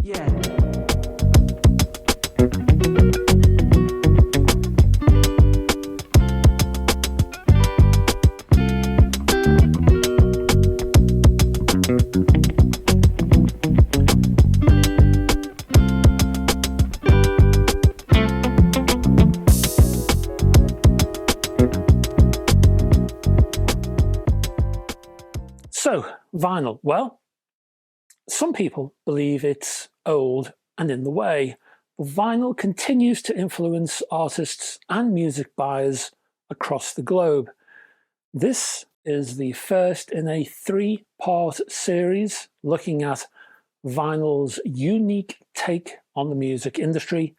Yeah. So, vinyl. Well, some people believe it's old and in the way, but vinyl continues to influence artists and music buyers across the globe. This is the first in a three-part series looking at vinyl's unique take on the music industry,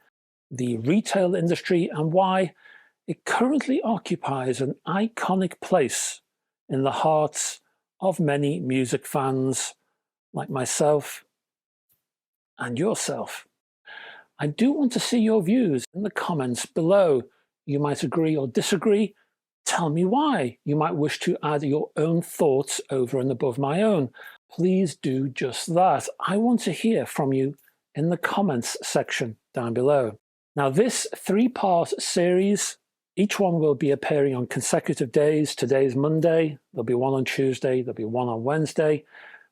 the retail industry, and why it currently occupies an iconic place in the hearts of many music fans like myself and yourself. I do want to see your views in the comments below. You might agree or disagree. Tell me why. You might wish to add your own thoughts over and above my own. Please do just that. I want to hear from you in the comments section down below. Now, this three-part series, each one will be appearing on consecutive days. Today's Monday, there'll be one on Tuesday, there'll be one on Wednesday.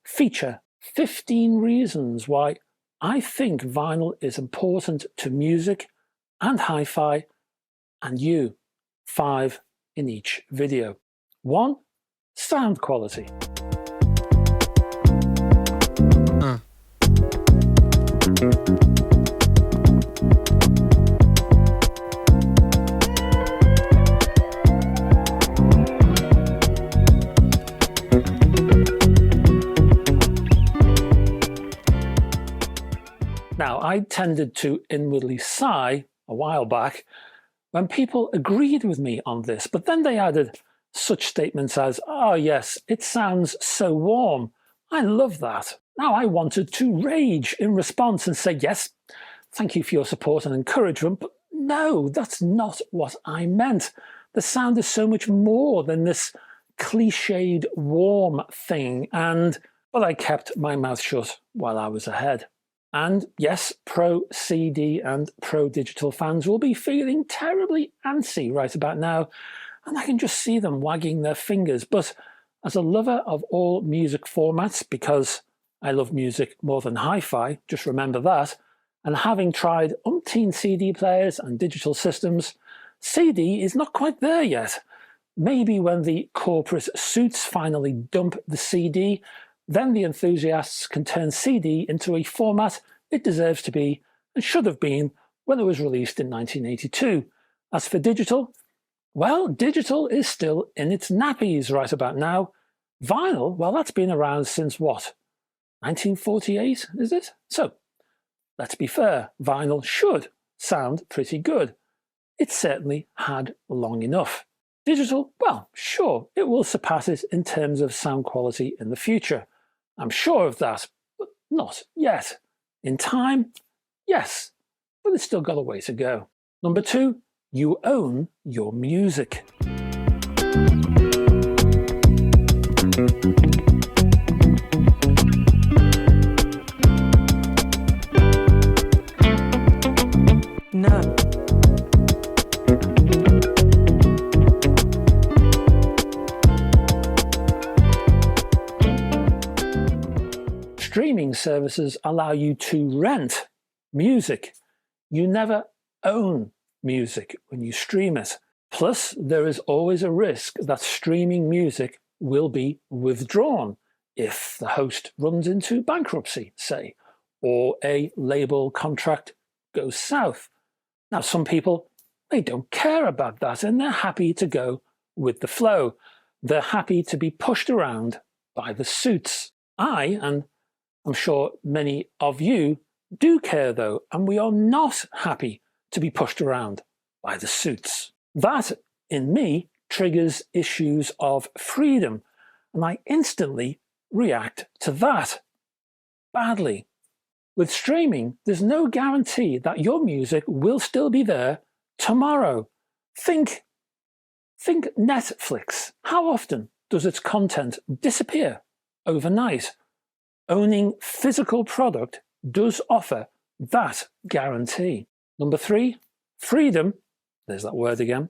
Feature 15 reasons why I think vinyl is important to music and hi-fi, and you, 5 in each video. 1, sound quality. Now, I tended to inwardly sigh a while back when people agreed with me on this, but then they added such statements as, "Oh yes, it sounds so warm. I love that." Now I wanted to rage in response and say, yes, thank you for your support and encouragement, but no, that's not what I meant. The sound is so much more than this cliched warm thing, but I kept my mouth shut while I was ahead. And yes, pro CD and pro digital fans will be feeling terribly antsy right about now, and I can just see them wagging their fingers. But as a lover of all music formats, because I love music more than hi-fi, just remember that, and having tried umpteen CD players and digital systems, CD is not quite there yet. Maybe when the corporate suits finally dump the CD, then the enthusiasts can turn CD into a format it deserves to be and should have been when it was released in 1982. As for digital, well, digital is still in its nappies right about now. Vinyl, well, that's been around since what? 1948, is it? So, let's be fair, vinyl should sound pretty good. It certainly had long enough. Digital, well, sure, it will surpass it in terms of sound quality in the future. I'm sure of that, but not yet. In time, yes, but it's still got a way to go. Number 2, you own your music. No. Streaming services allow you to rent music. You never own music when you stream it. Plus, there is always a risk that streaming music will be withdrawn if the host runs into bankruptcy, say, or a label contract goes south. Now, some people, they don't care about that and they're happy to go with the flow. They're happy to be pushed around by the suits. And I'm sure many of you do care though, and we are not happy to be pushed around by the suits. That, in me, triggers issues of freedom, and I instantly react to that badly. With streaming, there's no guarantee that your music will still be there tomorrow. Think Netflix. How often does its content disappear overnight? Owning physical product does offer that guarantee. Number 3, freedom, there's that word again,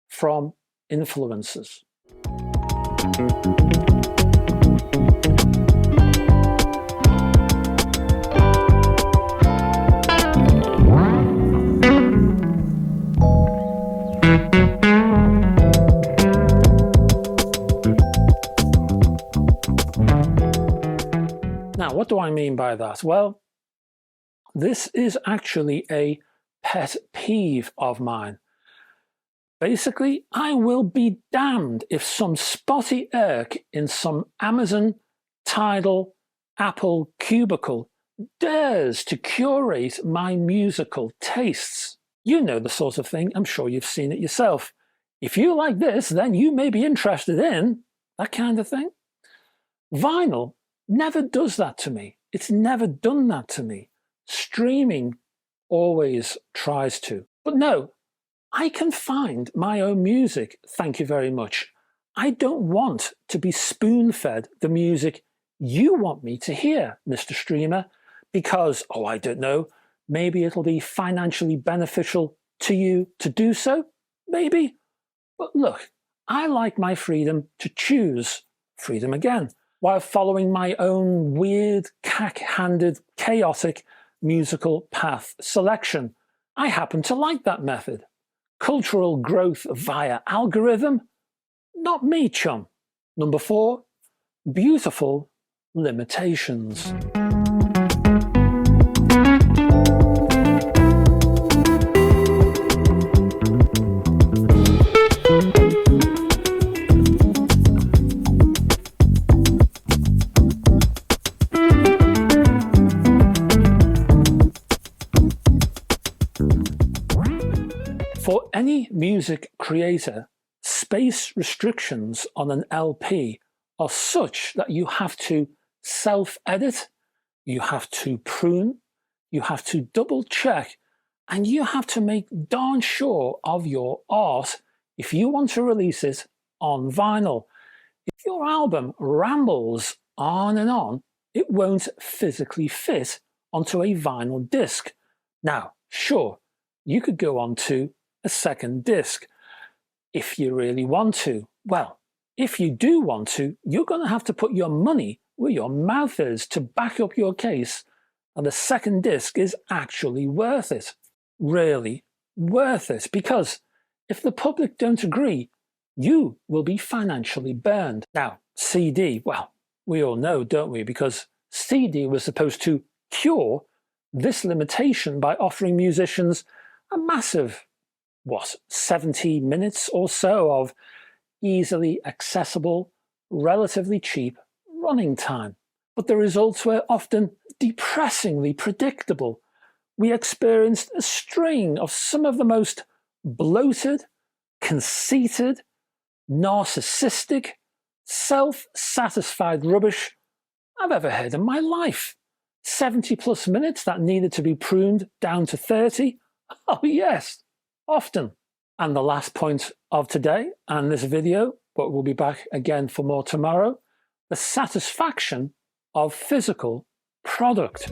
from influences. Now, what do I mean by that? Well, this is actually a pet peeve of mine. Basically, I will be damned if some spotty irk in some Amazon, Tidal, Apple cubicle dares to curate my musical tastes. You know the sort of thing, I'm sure you've seen it yourself. If you like this, then you may be interested in that kind of thing. Vinyl never does that to me. It's never done that to me. Streaming always tries to. But no, I can find my own music, thank you very much. I don't want to be spoon-fed the music you want me to hear, Mr. Streamer, because, oh, I don't know, maybe it'll be financially beneficial to you to do so, maybe. But look, I like my freedom to choose, freedom again, while following my own weird, cack-handed, chaotic musical path selection. I happen to like that method. Cultural growth via algorithm? Not me, chum. Number 4, beautiful limitations. For any music creator, space restrictions on an LP are such that you have to self-edit, you have to prune, you have to double-check, and you have to make darn sure of your art if you want to release it on vinyl. If your album rambles on and on, it won't physically fit onto a vinyl disc. Now, sure, you could go on to a second disc if you really want to. Well, if you do want to, you're going to have to put your money where your mouth is to back up your case that the second disc is actually worth it. Really worth it, because if the public don't agree, you will be financially burned. Now, CD, well, we all know, don't we? Because CD was supposed to cure this limitation by offering musicians a massive 70 minutes or so of easily accessible, relatively cheap running time. But the results were often depressingly predictable. We experienced a string of some of the most bloated, conceited, narcissistic, self-satisfied rubbish I've ever heard in my life. 70 plus minutes that needed to be pruned down to 30. Oh yes, often. And the last point of today and this video, but we'll be back again for more tomorrow, the satisfaction of physical product.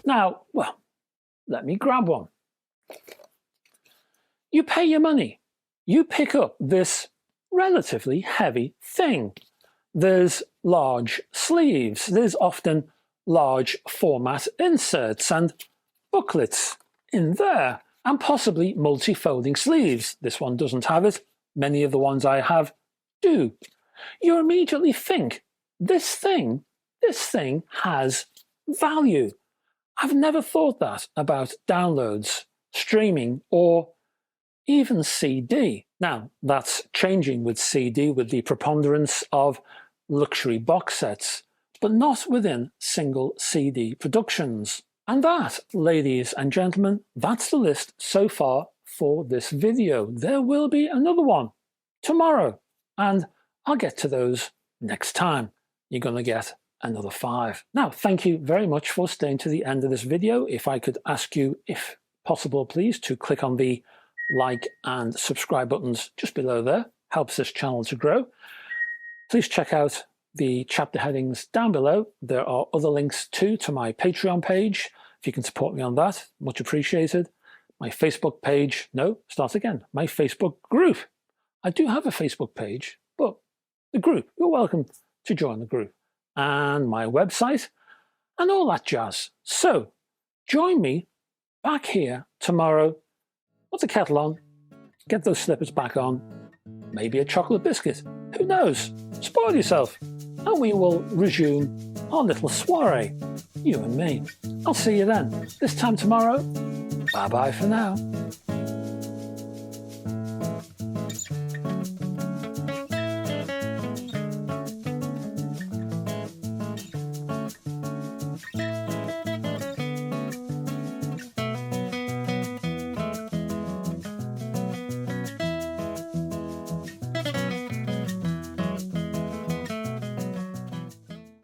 Now, well, let me grab one. You pay your money. You pick up this relatively heavy thing. There's large sleeves. There's often large format inserts and booklets in there, and possibly multi-folding sleeves. This one doesn't have it. Many of the ones I have do. You immediately think, this thing has value. I've never thought that about downloads, streaming, or even CD. Now, that's changing with CD with the preponderance of luxury box sets, but not within single CD productions. And that, ladies and gentlemen, that's the list so far for this video. There will be another one tomorrow, and I'll get to those next time you're going to get another 5. Now, thank you very much for staying to the end of this video. If I could ask you, if possible, please, to click on the like and subscribe buttons just below there. Helps this channel to grow. Please check out the chapter headings down below. There are other links too to my Patreon page. If you can support me on that, much appreciated. My Facebook page, my Facebook group. I do have a Facebook page, but the group, you're welcome to join the group. And my website, and all that jazz. So, join me back here tomorrow. Put the kettle on, get those slippers back on, maybe a chocolate biscuit. Who knows? Spoil yourself. And we will resume our little soiree, you and me. I'll see you then. This time tomorrow. Bye-bye for now.